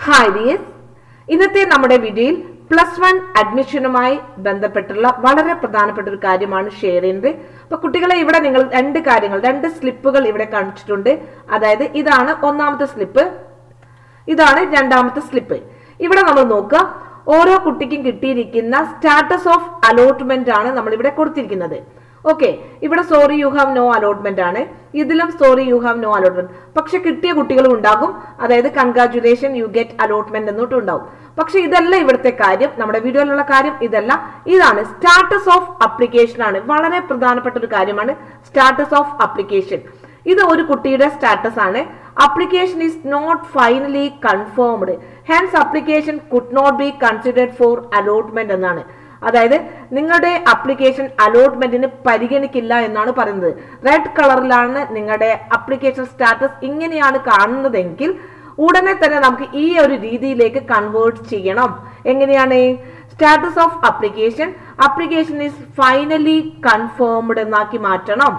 Hi dears, ഇന്നത്തെ നമ്മുടെ വീഡിയോയിൽ +1 അഡ്മിഷനുമായി ബന്ധപ്പെട്ടുള്ള വളരെ പ്രധാനപ്പെട്ട ഒരു കാര്യമാണ് ഷെയർ ചെയ്യുന്നത്. അപ്പൊ കുട്ടികളെ, ഇവിടെ നിങ്ങൾ രണ്ട് സ്ലിപ്പുകൾ ഇവിടെ കാണിച്ചിട്ടുണ്ട്. അതായത് ഇതാണ് ഒന്നാമത്തെ സ്ലിപ്പ്, ഇതാണ് രണ്ടാമത്തെ സ്ലിപ്പ്. ഇവിടെ നമ്മൾ നോക്കുക, ഓരോ കുട്ടിക്കും കിട്ടിയിരിക്കുന്ന സ്റ്റാറ്റസ് ഓഫ് അലോട്ട്മെന്റ് ആണ് നമ്മൾ ഇവിടെ കൊടുത്തിരിക്കുന്നത്. ഓക്കെ, ഇവിടെ sorry you have no allotment ആണ്, ഇതിലും sorry you have no allotment. പക്ഷെ കിട്ടിയ കുട്ടികളും ഉണ്ടാകും, അതായത് കൺഗ്രാറ്റുലേഷൻ യു ഗെറ്റ് അലോട്ട്മെന്റ് എന്നിട്ടും ഉണ്ടാവും. പക്ഷെ ഇതല്ല ഇവിടുത്തെ കാര്യം, നമ്മുടെ വീഡിയോയിലുള്ള കാര്യം ഇതല്ല. ഇതാണ് സ്റ്റാറ്റസ് ഓഫ് അപ്ലിക്കേഷൻ ആണ്. വളരെ പ്രധാനപ്പെട്ട ഒരു കാര്യമാണ് സ്റ്റാറ്റസ് ഓഫ് അപ്ലിക്കേഷൻ. ഇത് ഒരു കുട്ടിയുടെ സ്റ്റാറ്റസ് ആണ്. Application is not finally confirmed, hence application could not be considered for allotment എന്നാണ്. അതായത് നിങ്ങളുടെ അപ്ലിക്കേഷൻ അലോട്ട്മെന്റിന് പരിഗണിക്കില്ല എന്നാണ് പറയുന്നത്. റെഡ് കളറിലാണ് നിങ്ങളുടെ അപ്ലിക്കേഷൻ സ്റ്റാറ്റസ് ഇങ്ങനെയാണ് കാണുന്നതെങ്കിൽ ഉടനെ തന്നെ നമുക്ക് ഈ ഒരു രീതിയിലേക്ക് കൺവേർട്ട് ചെയ്യണം. എങ്ങനെയാണ്? Status of application is finally confirmed എന്നാക്കി മാറ്റണം.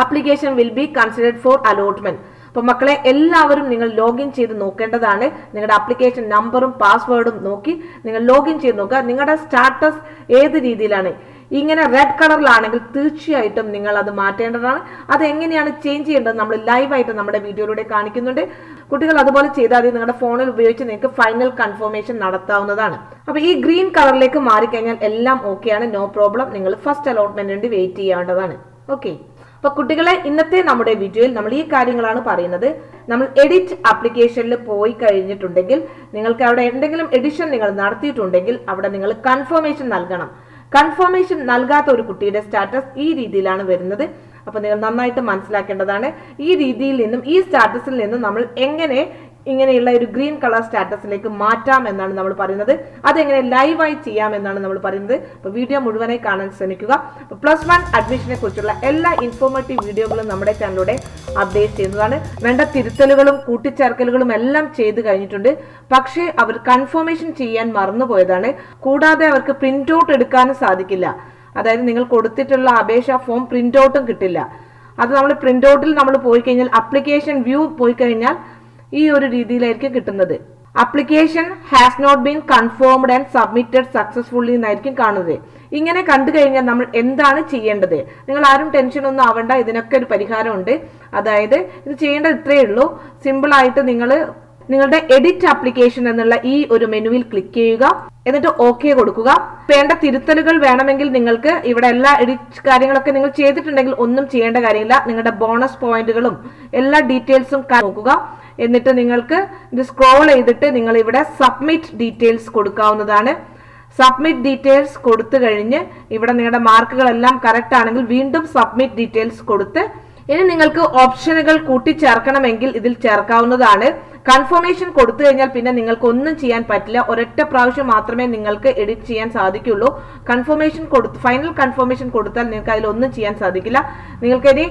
Application will be considered for allotment. അപ്പൊ മക്കളെ, എല്ലാവരും നിങ്ങൾ ലോഗിൻ ചെയ്ത് നോക്കേണ്ടതാണ്. നിങ്ങളുടെ അപ്ലിക്കേഷൻ നമ്പറും പാസ്വേഡും നോക്കി നിങ്ങൾ ലോഗിൻ ചെയ്ത് നോക്കുക. നിങ്ങളുടെ സ്റ്റാറ്റസ് ഏത് രീതിയിലാണ്? ഇങ്ങനെ റെഡ് കളറിലാണെങ്കിൽ തീർച്ചയായിട്ടും നിങ്ങൾ അത് മാറ്റേണ്ടതാണ്. അത് എങ്ങനെയാണ് ചേഞ്ച് ചെയ്യേണ്ടത് നമ്മൾ ലൈവായിട്ട് നമ്മുടെ വീഡിയോയിലൂടെ കാണിക്കുന്നുണ്ട്. കുട്ടികൾ അതുപോലെ ചെയ്താൽ നിങ്ങളുടെ ഫോണിൽ ഉപയോഗിച്ച് നിങ്ങൾക്ക് ഫൈനൽ കൺഫർമേഷൻ നടത്താവുന്നതാണ്. അപ്പൊ ഈ ഗ്രീൻ കളറിലേക്ക് മാറിക്കഴിഞ്ഞാൽ എല്ലാം ഓക്കെയാണ്, നോ പ്രോബ്ലം. നിങ്ങൾ ഫസ്റ്റ് അലോട്ട്മെന്റിന് വേണ്ടി വെയിറ്റ് ചെയ്യേണ്ടതാണ്. ഓക്കെ, അപ്പൊ കുട്ടികളെ, ഇന്നത്തെ നമ്മുടെ വീഡിയോയിൽ നമ്മൾ ഈ കാര്യങ്ങളാണ് പറയുന്നത്. നമ്മൾ എഡിറ്റ് ആപ്ലിക്കേഷനിൽ പോയി കഴിഞ്ഞിട്ടുണ്ടെങ്കിൽ, നിങ്ങൾക്ക് അവിടെ എന്തെങ്കിലും എഡിഷൻ നിങ്ങൾ നടത്തിയിട്ടുണ്ടെങ്കിൽ അവിടെ നിങ്ങൾ കൺഫർമേഷൻ നൽകണം. കൺഫർമേഷൻ നൽകാത്ത ഒരു കുട്ടിയുടെ സ്റ്റാറ്റസ് ഈ രീതിയിലാണ് വരുന്നത്. അപ്പൊ നിങ്ങൾ നന്നായിട്ട് മനസ്സിലാക്കേണ്ടതാണ്. ഈ രീതിയിൽ നിന്നും, ഈ സ്റ്റാറ്റസിൽ നിന്നും നമ്മൾ എങ്ങനെ ഇങ്ങനെയുള്ള ഒരു ഗ്രീൻ കളർ സ്റ്റാറ്റസിലേക്ക് മാറ്റാം എന്നാണ് നമ്മൾ പറയുന്നത്. അതെങ്ങനെ ലൈവായി ചെയ്യാം എന്നാണ് നമ്മൾ പറയുന്നത്. അപ്പൊ വീഡിയോ മുഴുവനായി കാണാൻ ശ്രമിക്കുക. +1 അഡ്മിഷനെ കുറിച്ചുള്ള എല്ലാ ഇൻഫോർമേറ്റീവ് വീഡിയോകളും നമ്മുടെ ചാനലിലൂടെ അപ്ഡേറ്റ് ചെയ്യുന്നതാണ്. വേണ്ട തിരുത്തലുകളും കൂട്ടിച്ചേർക്കലുകളും എല്ലാം ചെയ്തു കഴിഞ്ഞിട്ടുണ്ട്. പക്ഷേ അവർ കൺഫർമേഷൻ ചെയ്യാൻ മറന്നുപോയതാണ്. കൂടാതെ അവർക്ക് പ്രിന്റ് ഔട്ട് എടുക്കാനും സാധിക്കില്ല. അതായത് നിങ്ങൾ കൊടുത്തിട്ടുള്ള അപേക്ഷാ ഫോം പ്രിന്റ് ഔട്ടും കിട്ടില്ല. അത് നമ്മൾ പ്രിന്റ് ഔട്ടിൽ നമ്മൾ പോയി കഴിഞ്ഞാൽ, ആപ്ലിക്കേഷൻ വ്യൂ പോയി കഴിഞ്ഞാൽ ഈ ഒരു രീതിയിലായിരിക്കും കിട്ടുന്നത്. Application has not been confirmed and submitted successfully എന്നായിരിക്കും കാണുന്നത്. ഇങ്ങനെ കണ്ടു കഴിഞ്ഞാൽ നമ്മൾ എന്താണ് ചെയ്യേണ്ടത്? നിങ്ങൾ ആരും ടെൻഷൻ ഒന്നും ആവണ്ട, ഇതിനൊക്കെ ഒരു പരിഹാരമുണ്ട്. അതായത് ഇത് ചെയ്യേണ്ടത് ഇത്രയേ ഉള്ളൂ. സിമ്പിൾ ആയിട്ട് നിങ്ങളുടെ എഡിറ്റ് ആപ്ലിക്കേഷൻ എന്നുള്ള ഈ ഒരു മെനുവിൽ ക്ലിക്ക് ചെയ്യുക, എന്നിട്ട് ഓക്കെ കൊടുക്കുക. വേണ്ട തിരുത്തലുകൾ വേണമെങ്കിൽ നിങ്ങൾക്ക് ഇവിടെ എല്ലാ എഡിറ്റ് കാര്യങ്ങളൊക്കെ നിങ്ങൾ ചെയ്തിട്ടുണ്ടെങ്കിൽ ഒന്നും ചെയ്യേണ്ട കാര്യമില്ല. നിങ്ങളുടെ ബോണസ് പോയിന്റുകളും എല്ലാ ഡീറ്റെയിൽസും നോക്കുക. എന്നിട്ട് നിങ്ങൾക്ക് ഇത് സ്ക്രോൾ ചെയ്തിട്ട് നിങ്ങൾ ഇവിടെ സബ്മിറ്റ് ഡീറ്റെയിൽസ് കൊടുക്കാവുന്നതാണ്. സബ്മിറ്റ് ഡീറ്റെയിൽസ് കൊടുത്തു കഴിഞ്ഞ് ഇവിടെ നിങ്ങളുടെ മാർക്കുകളെല്ലാം കറക്റ്റ് ആണെങ്കിൽ വീണ്ടും സബ്മിറ്റ് ഡീറ്റെയിൽസ് കൊടുത്ത്, ഇനി നിങ്ങൾക്ക് ഓപ്ഷനുകൾ കൂട്ടിച്ചേർക്കണമെങ്കിൽ ഇതിൽ ചേർക്കാവുന്നതാണ്. കൺഫർമേഷൻ കൊടുത്തു കഴിഞ്ഞാൽ പിന്നെ നിങ്ങൾക്ക് ഒന്നും ചെയ്യാൻ പറ്റില്ല. ഒരൊറ്റ പ്രാവശ്യം മാത്രമേ നിങ്ങൾക്ക് എഡിറ്റ് ചെയ്യാൻ സാധിക്കുള്ളൂ. ഫൈനൽ കൺഫർമേഷൻ കൊടുത്താൽ നിങ്ങൾക്ക് അതിലൊന്നും ചെയ്യാൻ സാധിക്കില്ല. നിങ്ങൾക്ക് ഇനി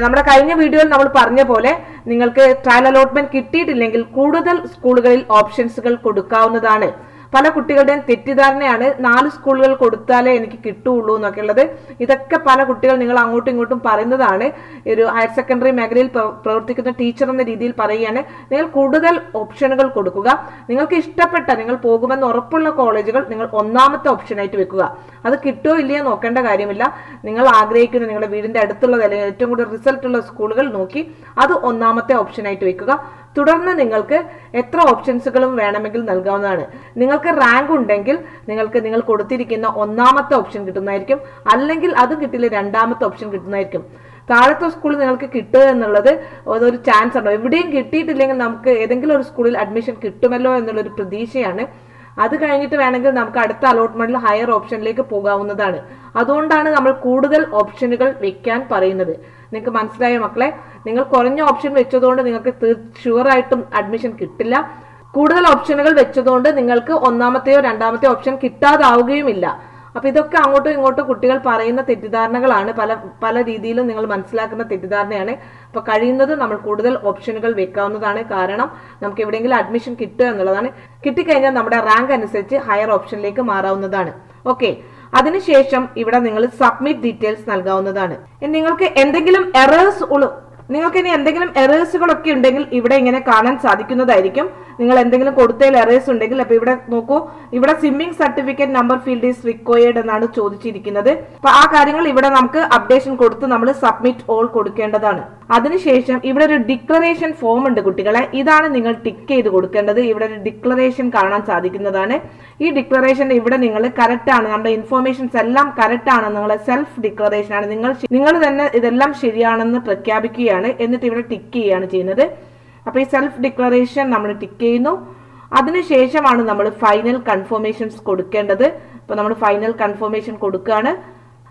നമ്മുടെ കഴിഞ്ഞ വീഡിയോയിൽ നമ്മൾ പറഞ്ഞ പോലെ നിങ്ങൾക്ക് ട്രയൽ അലോട്ട്മെന്റ് കിട്ടിയിട്ടില്ലെങ്കിൽ കൂടുതൽ സ്കൂളുകളിൽ ഓപ്ഷൻസുകൾ കൊടുക്കാവുന്നതാണ്. പല കുട്ടികളുടെയും തെറ്റിദ്ധാരണയാണ് 4 സ്കൂളുകൾ കൊടുത്താലേ എനിക്ക് കിട്ടുള്ളൂ എന്നൊക്കെ ഉള്ളത്. ഇതൊക്കെ പല കുട്ടികൾ നിങ്ങൾ അങ്ങോട്ടും ഇങ്ങോട്ടും പറയുന്നതാണ്. ഒരു ഹയർ സെക്കൻഡറി മേഖലയിൽ പ്രവർത്തിക്കുന്ന ടീച്ചർ എന്ന രീതിയിൽ പറയുകയാണ്. നിങ്ങൾ കൂടുതൽ ഓപ്ഷനുകൾ കൊടുക്കുക. നിങ്ങൾക്ക് ഇഷ്ടപ്പെട്ട, നിങ്ങൾ പോകുമെന്ന് ഉറപ്പുള്ള കോളേജുകൾ നിങ്ങൾ ഒന്നാമത്തെ ഓപ്ഷനായിട്ട് വെക്കുക. അത് കിട്ടുമോ ഇല്ലയോ നോക്കേണ്ട കാര്യമില്ല. നിങ്ങൾ ആഗ്രഹിക്കുന്ന നിങ്ങളുടെ വീടിന്റെ അടുത്തുള്ളത് അല്ലെങ്കിൽ ഏറ്റവും കൂടുതൽ റിസൾട്ട് ഉള്ള സ്കൂളുകൾ നോക്കി അത് ഒന്നാമത്തെ ഓപ്ഷനായിട്ട് വെക്കുക. തുടർന്ന് നിങ്ങൾക്ക് എത്ര ഓപ്ഷൻസുകളും വേണമെങ്കിൽ നൽകാവുന്നതാണ്. നിങ്ങൾക്ക് റാങ്ക് ഉണ്ടെങ്കിൽ നിങ്ങൾ കൊടുത്തിരിക്കുന്ന ഒന്നാമത്തെ ഓപ്ഷൻ കിട്ടുന്നതായിരിക്കും. അല്ലെങ്കിൽ അതും കിട്ടില്ല, രണ്ടാമത്തെ ഓപ്ഷൻ കിട്ടുന്നതായിരിക്കും. താഴത്തെ സ്കൂളിൽ നിങ്ങൾക്ക് കിട്ടുക എന്നുള്ളത് അതൊരു ചാൻസ് ഉണ്ടോ? എവിടെയും കിട്ടിയിട്ടില്ലെങ്കിൽ നമുക്ക് ഏതെങ്കിലും ഒരു സ്കൂളിൽ അഡ്മിഷൻ കിട്ടുമല്ലോ എന്നുള്ളൊരു പ്രതീക്ഷയാണ്. അത് കഴിഞ്ഞിട്ട് വേണമെങ്കിൽ നമുക്ക് അടുത്ത അലോട്ട്മെന്റിൽ ഹയർ ഓപ്ഷനിലേക്ക് പോകാവുന്നതാണ്. അതുകൊണ്ടാണ് നമ്മൾ കൂടുതൽ ഓപ്ഷനുകൾ വെക്കാൻ പറയുന്നത്. നിങ്ങൾക്ക് മനസ്സിലായോ മക്കളെ? നിങ്ങൾ കുറഞ്ഞ ഓപ്ഷൻ വെച്ചതുകൊണ്ട് നിങ്ങൾക്ക് ഷുവറായിട്ടും അഡ്മിഷൻ കിട്ടില്ല. കൂടുതൽ ഓപ്ഷനുകൾ വെച്ചതുകൊണ്ട് നിങ്ങൾക്ക് ഒന്നാമത്തെയോ രണ്ടാമത്തെയോ ഓപ്ഷൻ കിട്ടാതാവുകയുമില്ല. അപ്പൊ ഇതൊക്കെ അങ്ങോട്ടും ഇങ്ങോട്ടും കുട്ടികൾ പറയുന്ന തെറ്റിദ്ധാരണകളാണ്. പല രീതിയിലും നിങ്ങൾ മനസ്സിലാക്കുന്ന തെറ്റിദ്ധാരണയാണ്. അപ്പൊ കഴിയുന്നത് നമ്മൾ കൂടുതൽ ഓപ്ഷനുകൾ വെക്കാവുന്നതാണ്. കാരണം നമുക്ക് എവിടെയെങ്കിലും അഡ്മിഷൻ കിട്ടുക എന്നുള്ളതാണ്. കിട്ടിക്കഴിഞ്ഞാൽ നമ്മുടെ റാങ്ക് അനുസരിച്ച് ഹയർ ഓപ്ഷനിലേക്ക് മാറാവുന്നതാണ്. ഓക്കെ, അതിനുശേഷം ഇവിടെ നിങ്ങൾ സബ്മിറ്റ് ഡീറ്റെയിൽസ് നൽകാവുന്നതാണ്. നിങ്ങൾക്ക് എന്തെങ്കിലും എറേഴ്സ് നിങ്ങൾക്ക് ഇനി എന്തെങ്കിലും എറേഴ്സുകളൊക്കെ ഉണ്ടെങ്കിൽ ഇവിടെ ഇങ്ങനെ കാണാൻ സാധിക്കുന്നതായിരിക്കും. നിങ്ങൾ എന്തെങ്കിലും കൊടുത്തതിൽ എറേഴ്സ് ഉണ്ടെങ്കിൽ അപ്പൊ ഇവിടെ നോക്കൂ, ഇവിടെ swimming certificate number field is required എന്നാണ് ചോദിച്ചിരിക്കുന്നത്. അപ്പൊ ആ കാര്യങ്ങൾ ഇവിടെ നമുക്ക് അപ്ഡേഷൻ കൊടുത്ത് നമ്മൾ സബ്മിറ്റ് ഓൾ കൊടുക്കേണ്ടതാണ്. അതിനുശേഷം ഇവിടെ ഒരു ഡിക്ലറേഷൻ ഫോം ഉണ്ട് കുട്ടികളെ, ഇതാണ് നിങ്ങൾ ടിക്ക് ചെയ്ത് കൊടുക്കേണ്ടത്. ഇവിടെ ഒരു ഡിക്ലറേഷൻ കാണാൻ സാധിക്കുന്നതാണ്. ഈ ഡിക്ലറേഷൻ ഇവിടെ നിങ്ങൾ കറക്റ്റ് ആണ്, നമ്മുടെ ഇൻഫോർമേഷൻസ് എല്ലാം കറക്റ്റ് ആണ്, നിങ്ങളെ സെൽഫ് ഡിക്ലറേഷൻ ആണ്, നിങ്ങൾ തന്നെ ഇതെല്ലാം ശരിയാണെന്ന് പ്രഖ്യാപിക്കുകയാണ്, എന്നിട്ട് ഇവിടെ ടിക്ക് ചെയ്യുകയാണ് ചെയ്യുന്നത്. അപ്പൊ ഈ സെൽഫ് ഡിക്ലറേഷൻ നമ്മൾ ടിക്ക് ചെയ്യുന്നു. അതിനുശേഷമാണ് നമ്മൾ ഫൈനൽ കൺഫർമേഷൻസ് കൊടുക്കേണ്ടത്. അപ്പൊ നമ്മൾ ഫൈനൽ കൺഫർമേഷൻ കൊടുക്കുകയാണ്.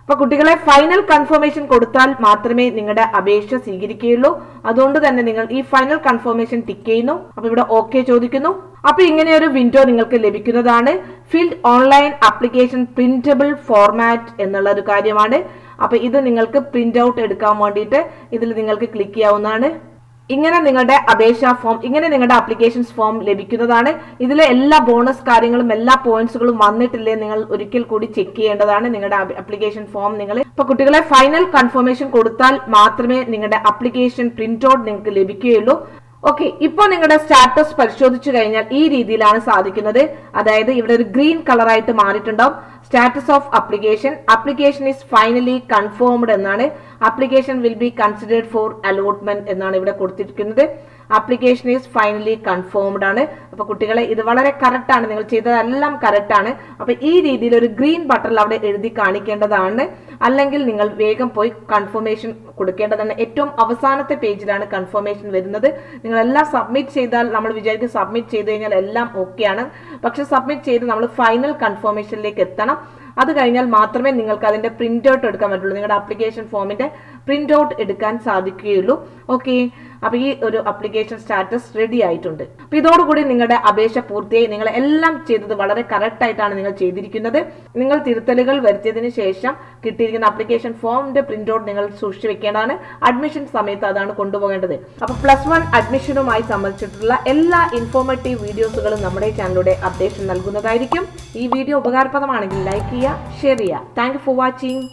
അപ്പൊ കുട്ടികളെ ഫൈനൽ കൺഫർമേഷൻ കൊടുത്താൽ മാത്രമേ നിങ്ങളുടെ അപേക്ഷ സ്വീകരിക്കുകയുള്ളൂ. അതുകൊണ്ട് തന്നെ നിങ്ങൾ ഈ ഫൈനൽ കൺഫർമേഷൻ ടിക്ക് ചെയ്യുന്നു. അപ്പൊ ഇവിടെ ഓക്കെ ചോദിക്കുന്നു. അപ്പൊ ഇങ്ങനെ ഒരു വിൻഡോ നിങ്ങൾക്ക് ലഭിക്കുന്നതാണ്. Filled online application printable format എന്നുള്ള ഒരു കാര്യമാണ്. അപ്പൊ ഇത് നിങ്ങൾക്ക് പ്രിന്റ് ഔട്ട് എടുക്കാൻ വേണ്ടിയിട്ട് ഇതിൽ നിങ്ങൾക്ക് ക്ലിക്ക് ചെയ്യാവുന്നതാണ്. ഇങ്ങനെ നിങ്ങളുടെ അപേക്ഷാ ഫോം, ഇങ്ങനെ നിങ്ങളുടെ ആപ്ലിക്കേഷൻസ് ഫോം ലഭിക്കുന്നതാണ്. ഇതിലെ എല്ലാ ബോണസ് കാര്യങ്ങളും എല്ലാ പോയിന്റ്സുകളും വന്നിട്ടില്ലേ നിങ്ങൾ ഒരിക്കൽ കൂടി ചെക്ക് ചെയ്യേണ്ടതാണ് നിങ്ങളുടെ ആപ്ലിക്കേഷൻ ഫോം. നിങ്ങൾ ഇപ്പൊ കുട്ടികളെ ഫൈനൽ കൺഫർമേഷൻ കൊടുത്താൽ മാത്രമേ നിങ്ങളുടെ ആപ്ലിക്കേഷൻ പ്രിന്റ് ഔട്ട് നിങ്ങൾക്ക് ലഭിക്കുകയുള്ളൂ. ഓക്കെ, ഇപ്പോൾ നിങ്ങളുടെ സ്റ്റാറ്റസ് പരിശോധിച്ചു കഴിഞ്ഞാൽ ഈ രീതിയിലാണ് സാധിക്കുന്നത്. അതായത് ഇവിടെ ഒരു ഗ്രീൻ കളറായിട്ട് മാറിയിട്ടുണ്ടാവും. Status of application is finally confirmed എന്നാണ്. Application will be considered for allotment എന്നാണ് ഇവിടെ കൊടുത്തിരിക്കുന്നത്. ആപ്ലിക്കേഷൻ ഈസ് ഫൈനലി കൺഫേംഡ് ആണ്. അപ്പൊ കുട്ടികളെ ഇത് വളരെ കറക്റ്റ് ആണ്, നിങ്ങൾ ചെയ്തതെല്ലാം കറക്റ്റ് ആണ്. അപ്പൊ ഈ രീതിയിൽ ഒരു ഗ്രീൻ ബട്ടൺ അവിടെ എഴുതി കാണിക്കേണ്ടതാണ്. അല്ലെങ്കിൽ നിങ്ങൾ വേഗം പോയി കൺഫർമേഷൻ കൊടുക്കേണ്ടതാണ്. ഏറ്റവും അവസാനത്തെ പേജിലാണ് കൺഫർമേഷൻ വരുന്നത്. നിങ്ങൾ എല്ലാം സബ്മിറ്റ് ചെയ്താൽ നമ്മൾ വിചാരിക്കും സബ്മിറ്റ് ചെയ്ത് കഴിഞ്ഞാൽ എല്ലാം ഓക്കെയാണ്. പക്ഷെ സബ്മിറ്റ് ചെയ്ത് നമ്മൾ ഫൈനൽ കൺഫർമേഷനിലേക്ക് എത്തണം. അത് കഴിഞ്ഞാൽ മാത്രമേ നിങ്ങൾക്ക് അതിന്റെ പ്രിന്റ് ഔട്ട് എടുക്കാൻ പറ്റുള്ളൂ. നിങ്ങളുടെ ആപ്ലിക്കേഷൻ ഫോമിന്റെ പ്രിന്റ് ഔട്ട് എടുക്കാൻ സാധിക്കുകയുള്ളൂ. ഓക്കെ, അപ്പൊ ഈ ഒരു ആപ്ലിക്കേഷൻ സ്റ്റാറ്റസ് റെഡി ആയിട്ടുണ്ട്. അപ്പൊ ഇതോടുകൂടി നിങ്ങളുടെ അപേക്ഷ പൂർത്തിയായി. നിങ്ങൾ എല്ലാം ചെയ്തത് വളരെ കറക്റ്റ് ആയിട്ടാണ് നിങ്ങൾ ചെയ്തിരിക്കുന്നത്. നിങ്ങൾ തിരുത്തലുകൾ വരുത്തിയതിനു ശേഷം കിട്ടിയിരിക്കുന്ന ആപ്ലിക്കേഷൻ ഫോമിന്റെ പ്രിന്റ് ഔട്ട് നിങ്ങൾ സൂക്ഷിച്ചു വെക്കേണ്ടതാണ്. അഡ്മിഷൻ സമയത്ത് അതാണ് കൊണ്ടുപോകേണ്ടത്. അപ്പൊ +1 അഡ്മിഷനുമായി സംബന്ധിച്ചിട്ടുള്ള എല്ലാ ഇൻഫോർമേറ്റീവ് വീഡിയോസുകളും നമ്മുടെ ചാനലിലൂടെ അപ്ഡേഷൻ നൽകുന്നതായിരിക്കും. ഈ വീഡിയോ ഉപകാരപ്രദമാണെങ്കിൽ ലൈക്ക് ചെയ്യുക, ഷെയർ ചെയ്യുക. Thank you for watching.